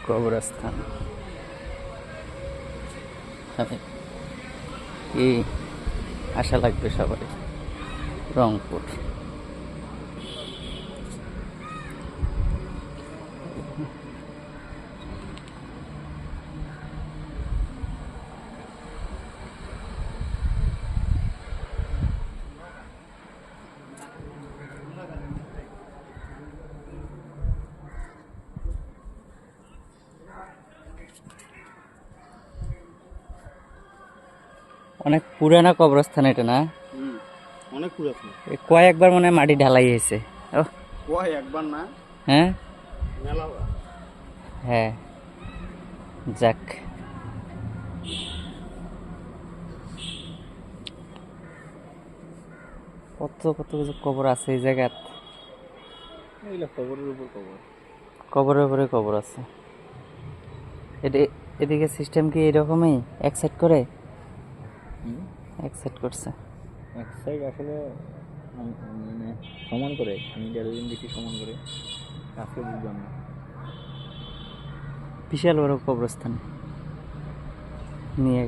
কবরস্থান কি আশা লাগবে সবাই। রংপুর অনেক পুরানা কবরস্থান এটা না? অনেক পুরাতন। কয়েকবার মনে হয় মাটি ঢালাই হয়েছে। ও কয় একবার না, হ্যাঁ মেলাবার। হ্যাঁ, যাক কত কত কিছু কবর আছে এই জায়গাত। এগুলো কবরের উপর কবর। কবরের উপরে কবর আছে। এদিকে সিস্টেম কি এরকমই এক সাইড করে? এক সাইড করছে। এক সাইড আসলে মানে সমান করে, আমি যতদিন দেখি সমান করে, আজকে বুঝলাম না। বিশাল বড় কবরস্থান নিয়ে